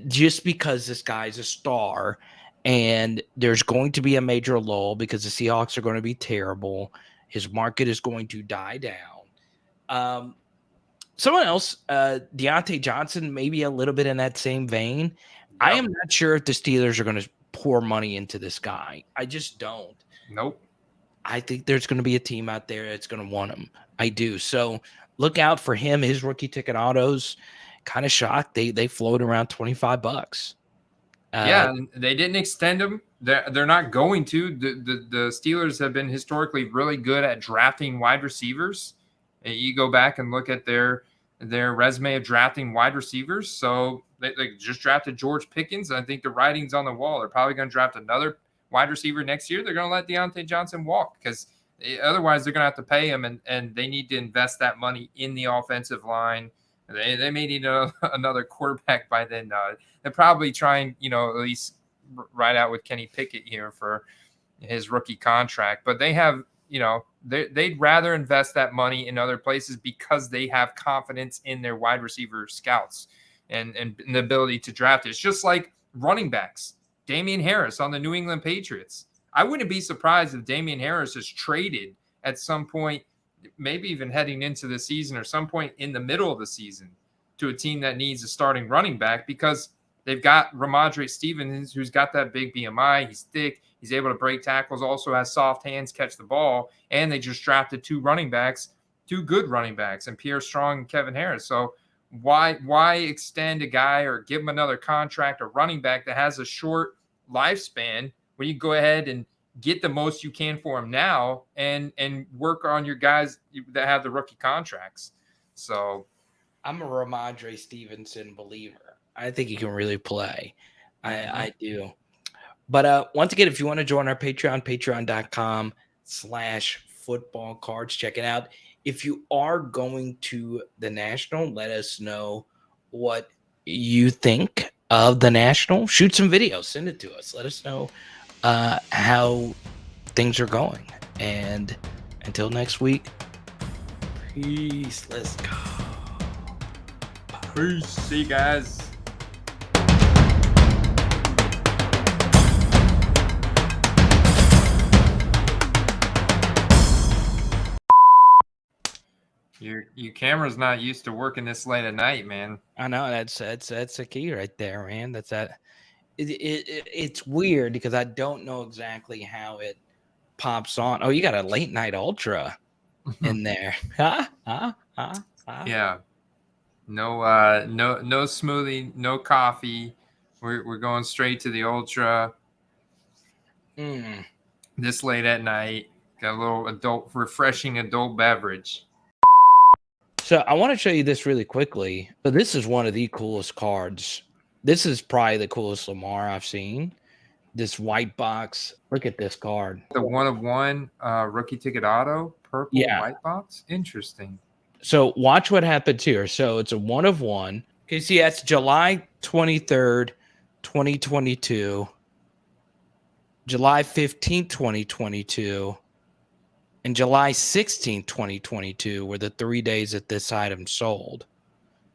Just because this guy's a star, and there's going to be a major lull because the Seahawks are going to be terrible. His market is going to die down. Someone else, Deontay Johnson, maybe a little bit in that same vein. Yep. I am not sure if the Steelers are going to pour money into this guy. I just don't. Nope. I think there's going to be a team out there that's going to want him. I do. So look out for him. His rookie ticket autos, kind of shocked. They float around $25. Yeah, they didn't extend them. They're not going to. The Steelers have been historically really good at drafting wide receivers. And you go back and look at their resume of drafting wide receivers. So they just drafted George Pickens. I think the writing's on the wall. They're probably going to draft another wide receiver next year. They're going to let Deontay Johnson walk because otherwise they're going to have to pay him, and they need to invest that money in the offensive line. They may need another quarterback by then. They're probably trying, at least ride out with Kenny Pickett here for his rookie contract. But they have, they'd rather invest that money in other places because they have confidence in their wide receiver scouts and the ability to draft it. It's just like running backs. Damian Harris on the New England Patriots. I wouldn't be surprised if Damian Harris is traded at some point, maybe even heading into the season or some point in the middle of the season, to a team that needs a starting running back because they've got Ramondre Stevens, who's got that big BMI. He's thick. He's able to break tackles, also has soft hands, catch the ball. And they just drafted two good running backs, and Pierre Strong and Kevin Harris. So why extend a guy or give him another contract, a running back that has a short lifespan when you go ahead and get the most you can for him now and work on your guys that have the rookie contracts. So I'm a Ramondre Stevenson believer. I think he can really play. I do. But once again, if you want to join our Patreon, patreon.com/football cards, check it out. If you are going to the National, let us know what you think of the National. Shoot some videos, send it to us. Let us know how things are going. And until next week, peace. Let's go. Peace. See you guys. Your camera's not used to working this late at night, man. I know that's a key right there, man. That's that. it's weird because I don't know exactly how it pops on. Oh, you got a late night ultra in there. Yeah. No no smoothie, no coffee. We're going straight to the ultra. Mm. This late at night. Got a little refreshing adult beverage. So I want to show you this really quickly. So this is one of the coolest cards. This is probably the coolest Lamar I've seen. This white box. Look at this card. The 1 of 1 rookie ticket auto, purple Yeah. white box. Interesting. So watch what happens here. So it's a 1 of 1. Okay, see that's July 23rd, 2022, July 15th, 2022, and July 16th, 2022 were the 3 days that this item sold.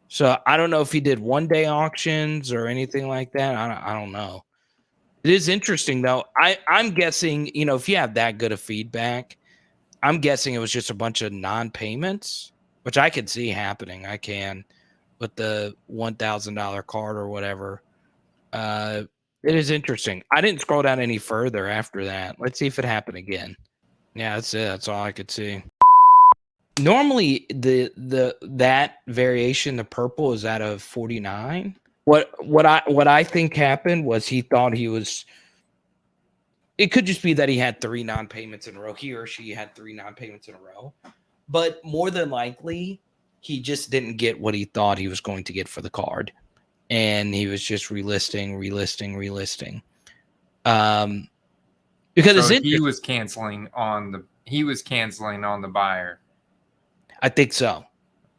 So I don't know if he did 1-day auctions or anything like that. I don't know. It is interesting though. I'm guessing, if you have that good of feedback, I'm guessing it was just a bunch of non-payments, which I could see happening. I can with the $1,000 card or whatever. It is interesting. I didn't scroll down any further after that. Let's see if it happened again. Yeah, that's it. That's all I could see. Normally that variation, the purple, is out of 49. What I think happened was he thought he was. It could just be that he had 3 non-payments in a row. He or she had 3 non-payments in a row, but more than likely, he just didn't get what he thought he was going to get for the card, and he was just relisting. Because So it's he was canceling on the buyer. I think so.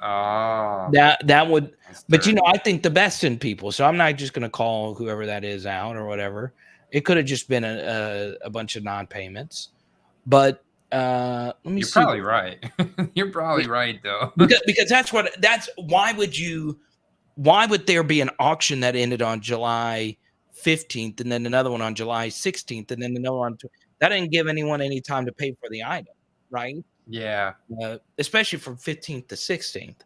Oh, That would, but dirty. I think the best in people. So I'm not just going to call whoever that is out or whatever. It could have just been a bunch of non-payments. But let me see. Probably right. You're probably right though. because that's why would there be an auction that ended on July 15th and then another one on July 16th and then another one that didn't give anyone any time to pay for the item, right? Yeah. Especially from 15th to 16th.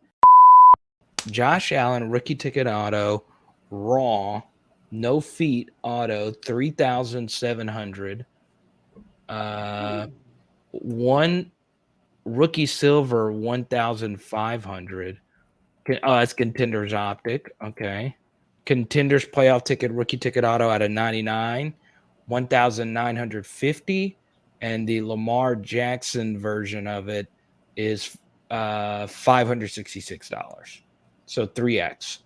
Josh Allen, rookie ticket auto, raw, no feet auto, 3,700. One rookie silver, 1,500. Oh, that's Contenders Optic. Okay. Contenders playoff ticket, rookie ticket auto out of 99, 1,950. And the Lamar Jackson version of it is $566. So 3x.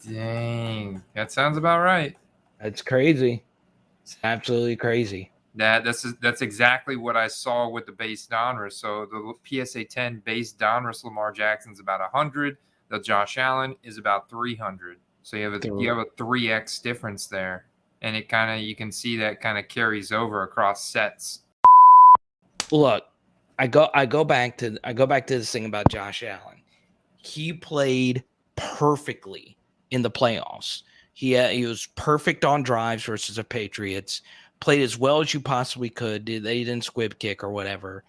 Dang, that sounds about right. That's crazy. It's absolutely crazy. That's exactly what I saw with the base Donruss. So the PSA 10 base Donruss Lamar Jackson's about 100. The Josh Allen is about 300. So you have a 3x difference there, and you can see that kind of carries over across sets. Look, I go back to this thing about Josh Allen. He played perfectly in the playoffs. He was perfect on drives versus the Patriots. Played as well as you possibly could. They didn't squib kick or whatever.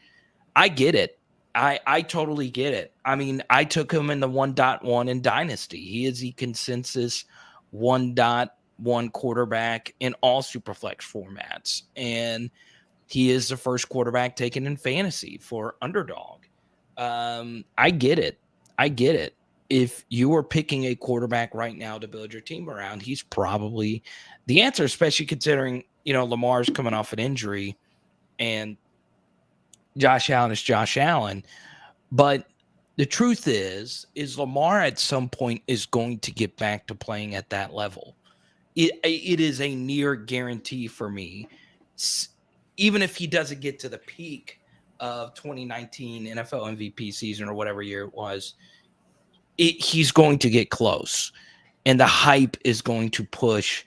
I get it. I totally get it. I mean, I took him in the 1.1 in Dynasty. He is the consensus 1.1 quarterback in all Superflex formats. And he is the first quarterback taken in fantasy for underdog. I get it. If you were picking a quarterback right now to build your team around, he's probably the answer, especially considering, Lamar's coming off an injury and Josh Allen is Josh Allen. But the truth is Lamar at some point is going to get back to playing at that level. It is a near guarantee for me. Even if he doesn't get to the peak of 2019 NFL MVP season or whatever year it was, he's going to get close. And the hype is going to push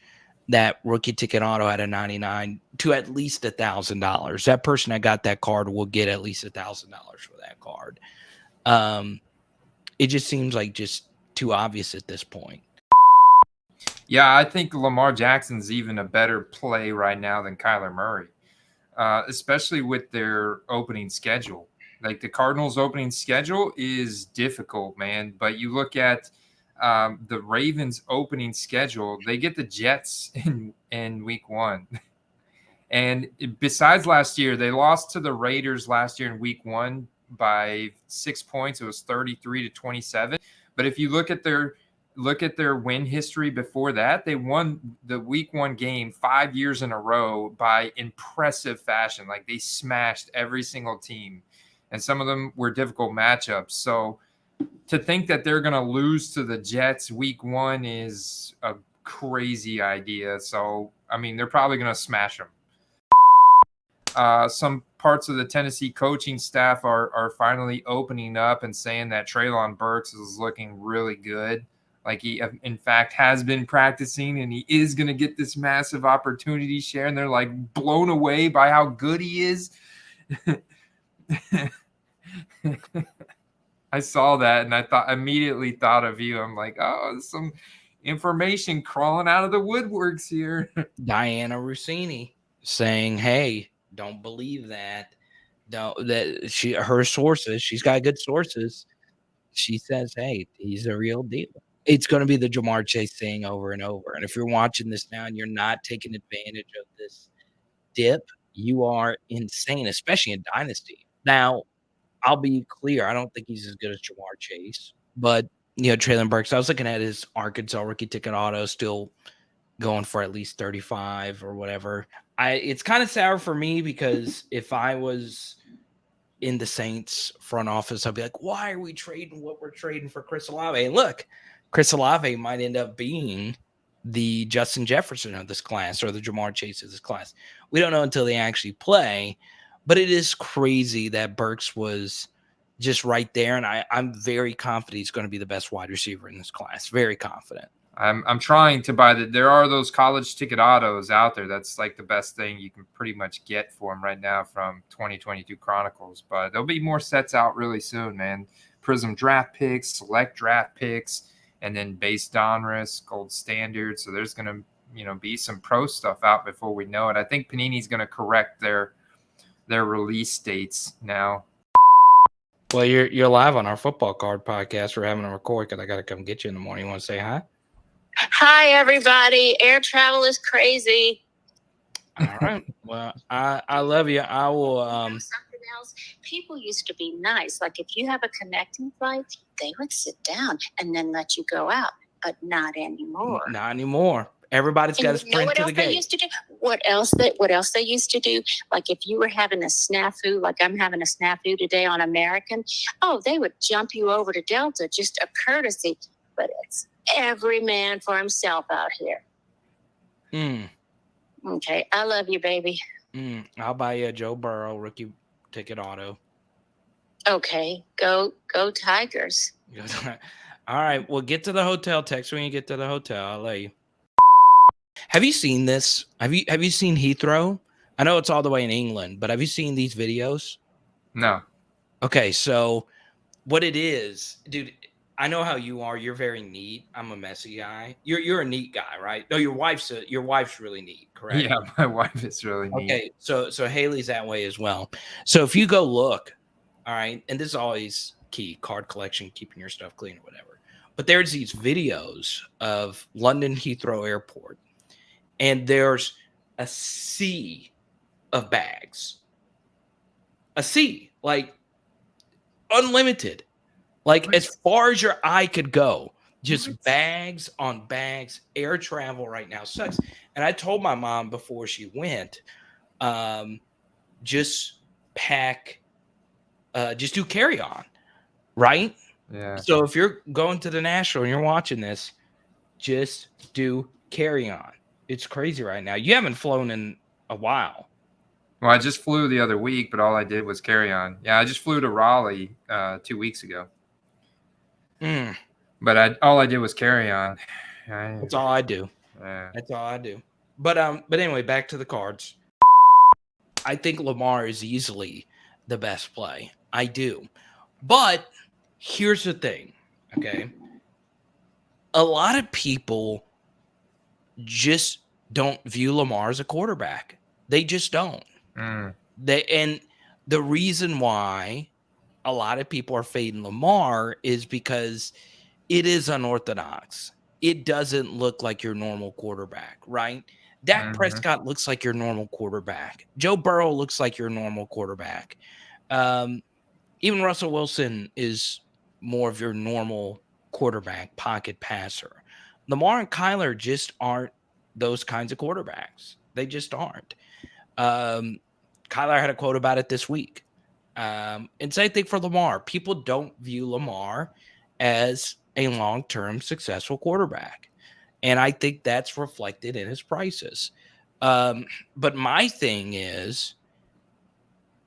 that rookie ticket auto at a 99 to at least $1,000. That person that got that card will get at least $1,000 for that card. It just seems like just too obvious at this point. Yeah, I think Lamar Jackson's even a better play right now than Kyler Murray, especially with their opening schedule. Like the Cardinals' opening schedule is difficult, man. But you look at the Ravens opening schedule, they get the Jets in week 1. And besides last year, they lost to the Raiders last year in week 1 by 6 points. It was 33-27. But if you look at their win history before that, they won the week 1 game 5 years in a row by impressive fashion. Like, they smashed every single team, and some of them were difficult matchups. So to think that they're going to lose to the Jets week 1 is a crazy idea. So, I mean, they're probably going to smash them. Some parts of the Tennessee coaching staff are finally opening up and saying that Treylon Burks is looking really good. Like, he, in fact, has been practicing, and he is going to get this massive opportunity share. And they're like blown away by how good he is. I saw that, and I immediately thought of you. I'm like, oh, there's some information crawling out of the woodworks here. Diana Rossini saying, "Hey, don't believe that. Her sources. She's got good sources. She says, hey, he's a real deal." It's going to be the Jamar Chase thing over and over. And if you're watching this now and you're not taking advantage of this dip, you are insane, especially in Dynasty. Now, I'll be clear. I don't think he's as good as Jamar Chase, but Treylon Burks. I was looking at his Arkansas rookie ticket auto, still going for at least 35 or whatever. It's kind of sour for me because if I was in the Saints front office, I'd be like, why are we trading what we're trading for Chris Olave? And look, Chris Olave might end up being the Justin Jefferson of this class or the Jamar Chase of this class. We don't know until they actually play, but it is crazy that Burks was just right there. And I'm very confident he's going to be the best wide receiver in this class. Very confident. I'm trying to buy there are those college ticket autos out there. That's like the best thing you can pretty much get for them right now from 2022 Chronicles. But there'll be more sets out really soon, man. Prism draft picks, select draft picks, and then base Donruss, gold standard. So there's going to be some pro stuff out before we know it. I think Panini's going to correct their release dates now. Well, you're live on our football card podcast. We're having a record because I got to come get you in the morning. You want to say hi? Hi, everybody. Air travel is crazy. All right. Well, I love you. I will. Something else. People used to be nice. Like if you have a connecting flight, they would sit down and then let you go out. But not anymore. Not anymore. Everybody's got to sprint to the gate. They used to do? What else they used to do? Like if you were having a snafu, like I'm having a snafu today on American, they would jump you over to Delta, just a courtesy. But it's every man for himself out here. Okay, I love you, baby. I'll buy you a Joe Burrow rookie ticket auto. Okay, go Tigers. All right, well, get to the hotel. Text when you get to the hotel. I'll let you. Have you seen this? Have you seen Heathrow? I know it's all the way in England, but have you seen these videos? No. Okay, so what it is, dude. I know how you are. You're very neat. I'm a messy guy. You're a neat guy, right? No, your wife's really neat, correct? Yeah, my wife is really neat. Okay, so Haley's that way as well. So if you go look, all right, and this is always key, card collection, keeping your stuff clean or whatever. But there's these videos of London Heathrow Airport, and there's a sea of bags. A sea, like unlimited. Like as far as your eye could go, just bags on bags. Air travel right now sucks. And I told my mom before she went, just pack, just do carry on, right? Yeah. So if you're going to the National and you're watching this, just do carry on. It's crazy right now. You haven't flown in a while. Well, I just flew the other week, but all I did was carry on. Yeah, I just flew to Raleigh 2 weeks ago. But all I did was carry on. That's all I do. Yeah. That's all I do. But anyway, back to the cards. I think Lamar is easily the best play. I do. But here's the thing, okay? A lot of people just don't view Lamar as a quarterback. They just don't. And the reason why a lot of people are fading Lamar is because it is unorthodox. It doesn't look like your normal quarterback, right? Dak Prescott looks like your normal quarterback. Joe Burrow looks like your normal quarterback. Even Russell Wilson is more of your normal quarterback, pocket passer. Lamar and Kyler just aren't those kinds of quarterbacks. They just aren't. Kyler had a quote about it this week. And same thing for Lamar. People don't view Lamar as a long-term successful quarterback. And I think that's reflected in his prices. But my thing is,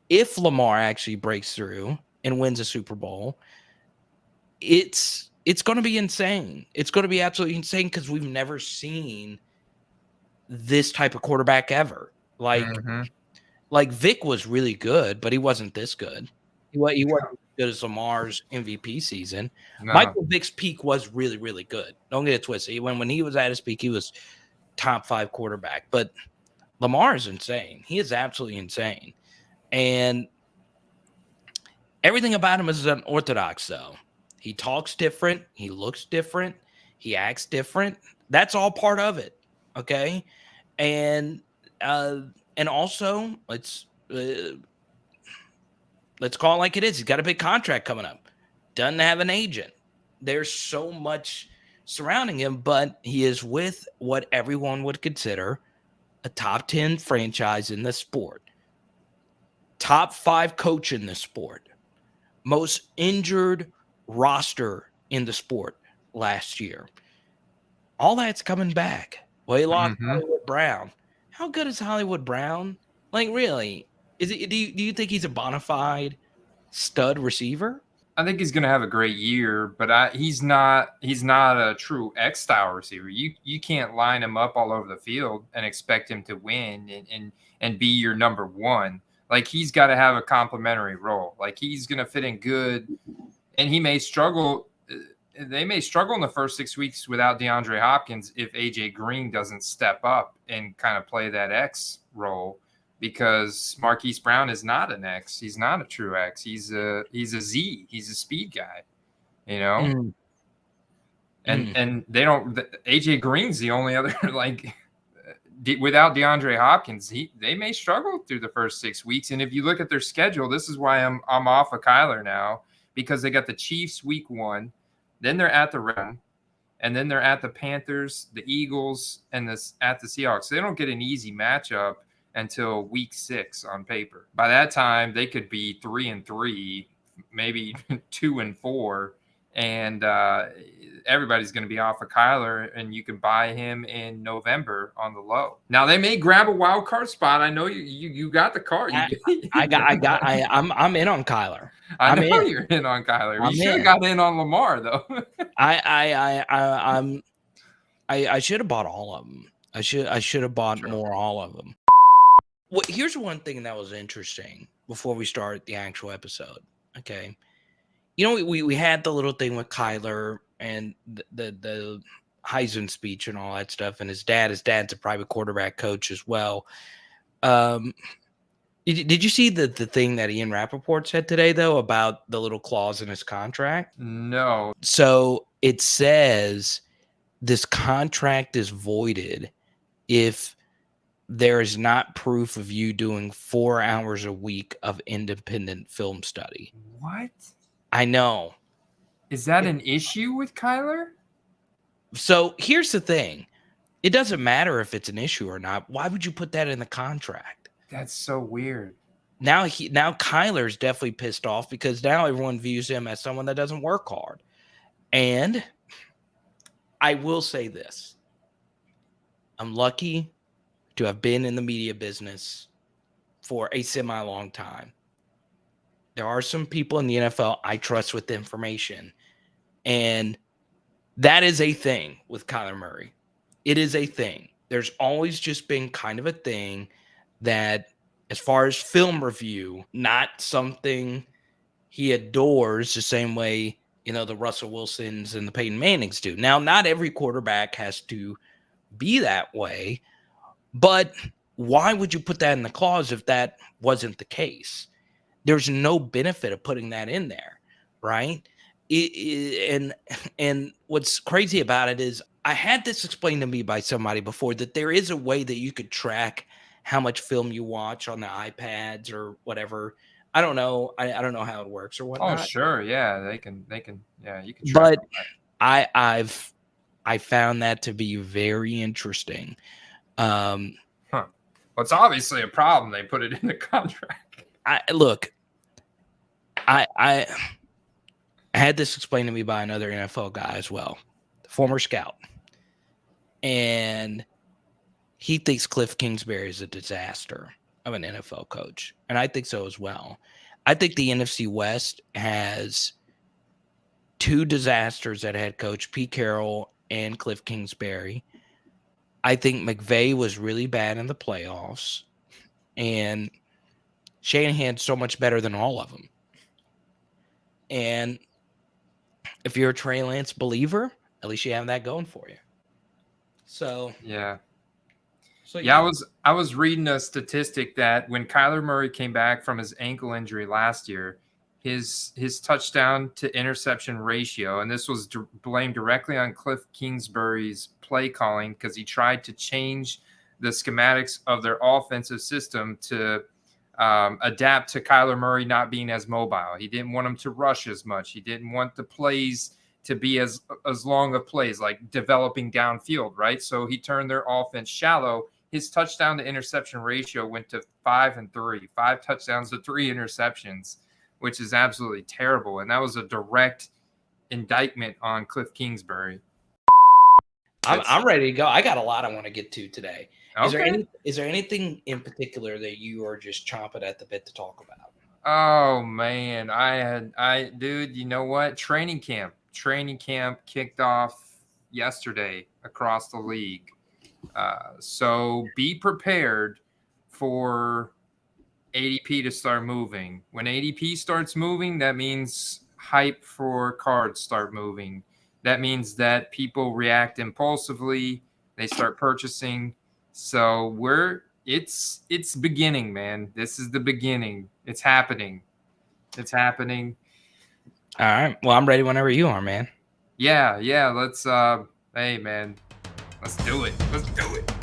if Lamar actually breaks through and wins a Super Bowl, it's going to be insane. It's going to be absolutely insane because we've never seen this type of quarterback ever. Like Vic was really good, but he wasn't this good. He wasn't as good as Lamar's MVP season. No. Michael Vick's peak was really, really good. Don't get it twisted. When he was at his peak, he was top 5 quarterback. But Lamar is insane. He is absolutely insane. And everything about him is unorthodox, though. He talks different. He looks different. He acts different. That's all part of it. Okay. And also, let's call it like it is. He's got a big contract coming up. Doesn't have an agent. There's so much surrounding him, but he is with what everyone would consider a top 10 franchise in the sport. Top 5 coach in the sport. Most injured roster in the sport last year. All that's coming back. Well, he lost Hollywood Brown. How good is Hollywood Brown? Like, really? Is it? Do you think he's a bona fide stud receiver? I think he's going to have a great year, but he's not a true X style receiver. You can't line him up all over the field and expect him to win and be your number one. Like, he's got to have a complementary role. Like, he's going to fit in good, and he may struggle. They may struggle in the first 6 weeks without DeAndre Hopkins if AJ Green doesn't step up and kind of play that X role, because Marquise Brown is not an X. He's not a true X. He's a Z. He's a speed guy, you know. And they don't. AJ Green's the only other like. Without DeAndre Hopkins, they may struggle through the first 6 weeks. And if you look at their schedule, this is why I'm off of Kyler now, because they got the Chiefs week 1, then they're at the Rams, and then they're at the Panthers, the Eagles, and at the Seahawks. They don't get an easy matchup until week 6 on paper. By that time, they could be 3-3, maybe 2-4. And everybody's going to be off of Kyler, and you can buy him in November on the low. Now they may grab a wild card spot. I know you got the card. I'm in on Kyler. I know you're in on Kyler. You should have got in on Lamar though. I should have bought all of them. I should have bought more all of them. Well, here's one thing that was interesting before we start the actual episode. Okay. You know, we had the little thing with Kyler and the Heisen speech and all that stuff, and his dad's a private quarterback coach as well. Did you see the thing that Ian Rappaport said today, though, about the little clause in his contract? No. So it says this contract is voided if there is not proof of you doing 4 hours a week of independent film study. What? I know. Is that an issue with Kyler? So here's the thing. It doesn't matter if it's an issue or not. Why would you put that in the contract? That's so weird. Now Kyler's definitely pissed off because now everyone views him as someone that doesn't work hard. And I will say this. I'm lucky to have been in the media business for a semi-long time. There are some people in the NFL I trust with information, and that is a thing with Kyler Murray. It is a thing. There's always just been kind of a thing that, as far as film review, not something he adores the same way, you know, the Russell Wilsons and the Peyton Mannings do. Now, not every quarterback has to be that way, but why would you put that in the clause if that wasn't the case? There's no benefit of putting that in there, right? And what's crazy about it is I had this explained to me by somebody before that there is a way that you could track how much film you watch on the iPads or whatever. I don't know. I don't know how it works or Oh, whatnot. sure. Yeah, they can. Yeah, you can track But all that. I found that to be very interesting. Huh. Well, it's obviously a problem. They put it in the contract. I had this explained to me by another NFL guy as well, former scout. And he thinks Cliff Kingsbury is a disaster of an NFL coach. And I think so as well. I think the NFC West has two disasters at head coach, Pete Carroll and Cliff Kingsbury. I think McVay was really bad in the playoffs. And Shanahan's so much better than all of them. And if you're a Trey Lance believer, at least you have that going for you. So Yeah. yeah. I was reading a statistic that when Kyler Murray came back from his ankle injury last year, his touchdown to interception ratio, and this was blamed directly on Cliff Kingsbury's play calling because he tried to change the schematics of their offensive system to adapt to Kyler Murray not being as mobile. He didn't want him to rush as much. He didn't want the plays to be as long of plays, like developing downfield, right? So he turned their offense shallow. His touchdown to interception ratio went to 5 and 3, 5 touchdowns to 3 interceptions, which is absolutely terrible. And that was a direct indictment on Cliff Kingsbury. I'm ready to go. I got a lot I want to get to today. Okay. Is there anything in particular that you are just chomping at the bit to talk about? Oh man, dude, you know what? Training camp kicked off yesterday across the league. So be prepared for ADP to start moving. When ADP starts moving, that means hype for cards start moving. That means that people react impulsively. They start purchasing. So it's beginning, man. This is the beginning. It's happening. It's happening. All right. Well, I'm ready whenever you are, man. Yeah. Let's hey man. Let's do it.